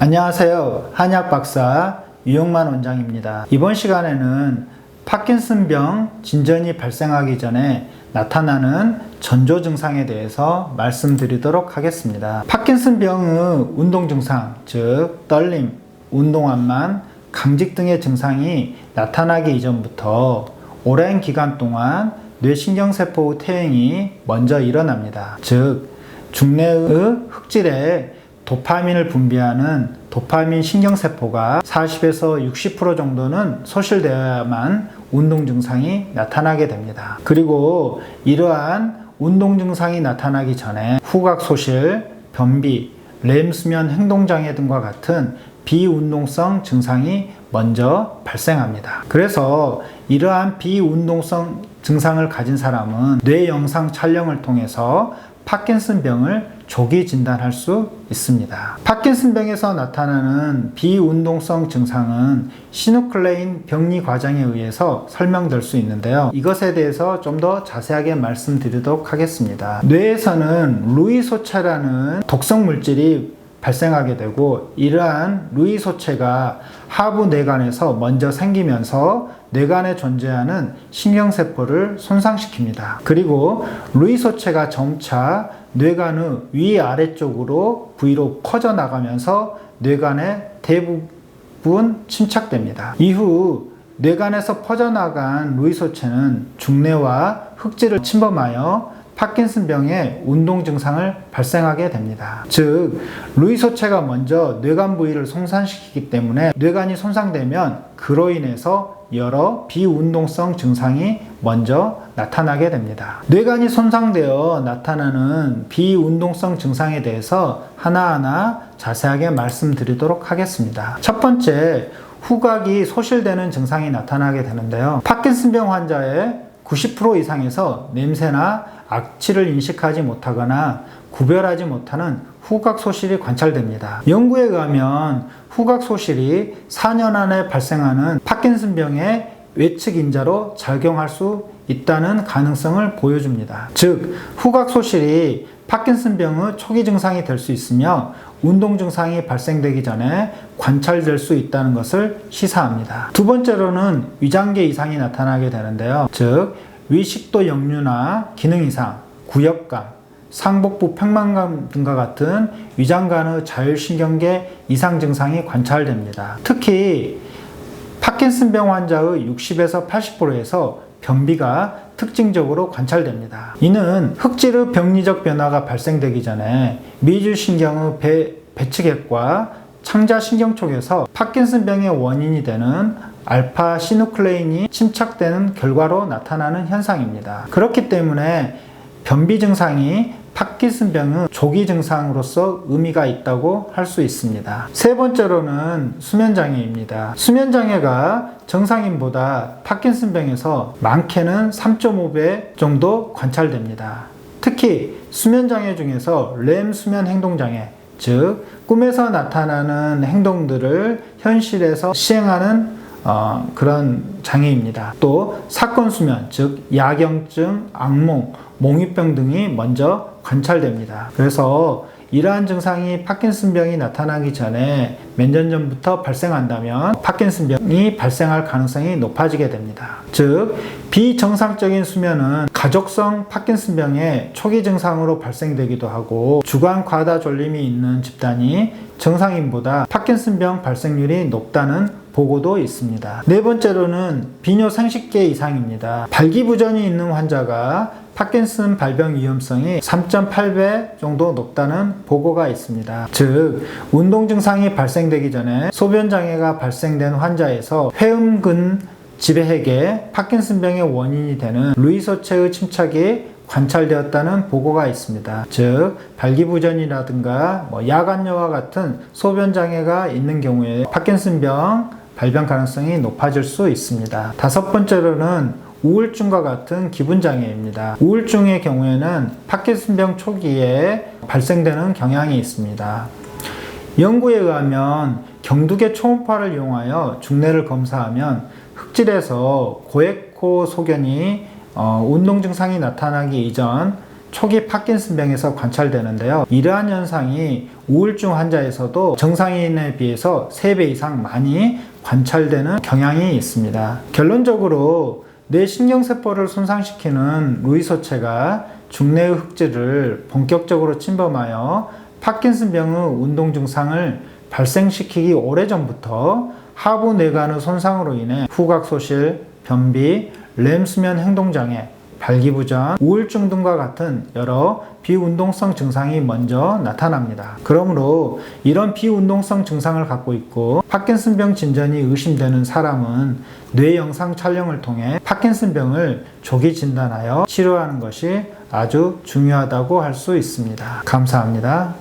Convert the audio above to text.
안녕하세요. 한의학박사 유영만 원장입니다. 이번 시간에는 파킨슨병 진전이 발생하기 전에 나타나는 전조 증상에 대해서 말씀드리도록 하겠습니다. 파킨슨병의 운동 증상, 즉 떨림, 운동환만, 강직 등의 증상이 나타나기 이전부터 오랜 기간 동안 뇌신경세포의 퇴행이 먼저 일어납니다. 즉 중뇌의 흑질에 도파민을 분비하는 도파민 신경세포가 40에서 60% 정도는 소실되어야만 운동 증상이 나타나게 됩니다. 그리고 이러한 운동 증상이 나타나기 전에 후각 소실, 변비, 렘 수면 행동장애 등과 같은 비운동성 증상이 먼저 발생합니다. 그래서 이러한 비운동성 증상을 가진 사람은 뇌 영상 촬영을 통해서 파킨슨병을 조기 진단할 수 있습니다. 파킨슨병에서 나타나는 비운동성 증상은 시누클레인 병리 과정에 의해서 설명될 수 있는데요. 이것에 대해서 좀 더 자세하게 말씀드리도록 하겠습니다. 뇌에서는 루이소체라는 독성 물질이 발생하게 되고, 이러한 루이소체가 하부 뇌관에서 먼저 생기면서 뇌관에 존재하는 신경세포를 손상시킵니다. 그리고 루이소체가 점차 뇌관의 위아래쪽으로 부위로 퍼져나가면서 뇌관의 대부분 침착됩니다. 이후 뇌관에서 퍼져나간 루이소체는 중뇌와 흑질을 침범하여 파킨슨병의 운동 증상을 발생하게 됩니다. 즉, 루이소체가 먼저 뇌관 부위를 손상시키기 때문에 뇌관이 손상되면 그로 인해서 여러 비운동성 증상이 먼저 나타나게 됩니다. 뇌관이 손상되어 나타나는 비운동성 증상에 대해서 하나하나 자세하게 말씀드리도록 하겠습니다. 첫 번째, 후각이 소실되는 증상이 나타나게 되는데요. 파킨슨병 환자의 90% 이상에서 냄새나 악취를 인식하지 못하거나 구별하지 못하는 후각 소실이 관찰됩니다. 연구에 의하면 후각 소실이 4년 안에 발생하는 파킨슨병의 외측 인자로 작용할 수 있다는 가능성을 보여줍니다. 즉, 후각 소실이 파킨슨병의 초기 증상이 될 수 있으며 운동 증상이 발생되기 전에 관찰될 수 있다는 것을 시사합니다. 두 번째로는 위장계 이상이 나타나게 되는데요. 즉, 위식도 역류나 기능 이상, 구역감, 상복부 팽만감 등과 같은 위장 간의 자율신경계 이상 증상이 관찰됩니다. 특히 파킨슨병 환자의 60에서 80%에서 변비가 특징적으로 관찰됩니다. 이는 흑질의 병리적 변화가 발생되기 전에 미주신경의 배측액과 창자신경 쪽에서 파킨슨병의 원인이 되는 알파 시누클레인이 침착되는 결과로 나타나는 현상입니다. 그렇기 때문에 변비 증상이 파킨슨병의 조기 증상으로서 의미가 있다고 할 수 있습니다. 세 번째로는 수면장애입니다. 수면장애가 정상인보다 파킨슨병에서 많게는 3.5배 정도 관찰됩니다. 특히 수면장애 중에서 렘 수면 행동장애, 즉 꿈에서 나타나는 행동들을 현실에서 시행하는 그런 장애입니다. 또 사건수면, 즉 야경증, 악몽, 몽유병 등이 먼저 관찰됩니다. 그래서 이러한 증상이 파킨슨병이 나타나기 전에 몇 년 전부터 발생한다면 파킨슨병이 발생할 가능성이 높아지게 됩니다. 즉, 비정상적인 수면은 가족성 파킨슨병의 초기 증상으로 발생되기도 하고, 주간 과다 졸림이 있는 집단이 정상인보다 파킨슨병 발생률이 높다는 보고도 있습니다. 네 번째로는 비뇨 생식계 이상입니다. 발기부전이 있는 환자가 파킨슨 발병 위험성이 3.8배 정도 높다는 보고가 있습니다. 즉, 운동 증상이 발생되기 전에 소변 장애가 발생된 환자에서 회음근 지배핵에 파킨슨병의 원인이 되는 루이소체의 침착이 관찰되었다는 보고가 있습니다. 즉, 발기부전이라든가 야간여와 같은 소변 장애가 있는 경우에 파킨슨병 발병 가능성이 높아질 수 있습니다. 다섯 번째로는 우울증과 같은 기분장애입니다. 우울증의 경우에는 파킨슨병 초기에 발생되는 경향이 있습니다. 연구에 의하면 경두계 초음파를 이용하여 중뇌를 검사하면 흑질에서 고에코 소견이 운동 증상이 나타나기 이전 초기 파킨슨병에서 관찰되는데요. 이러한 현상이 우울증 환자에서도 정상인에 비해서 3배 이상 많이 관찰되는 경향이 있습니다. 결론적으로 뇌 신경세포를 손상시키는 루이소체가 중뇌의 흑질을 본격적으로 침범하여 파킨슨병의 운동 증상을 발생시키기 오래전부터 하부 뇌관의 손상으로 인해 후각소실, 변비, 렘수면 행동장애, 발기부전, 우울증 등과 같은 여러 비운동성 증상이 먼저 나타납니다. 그러므로 이런 비운동성 증상을 갖고 있고 파킨슨병 진전이 의심되는 사람은 뇌 영상 촬영을 통해 파킨슨병을 조기 진단하여 치료하는 것이 아주 중요하다고 할 수 있습니다. 감사합니다.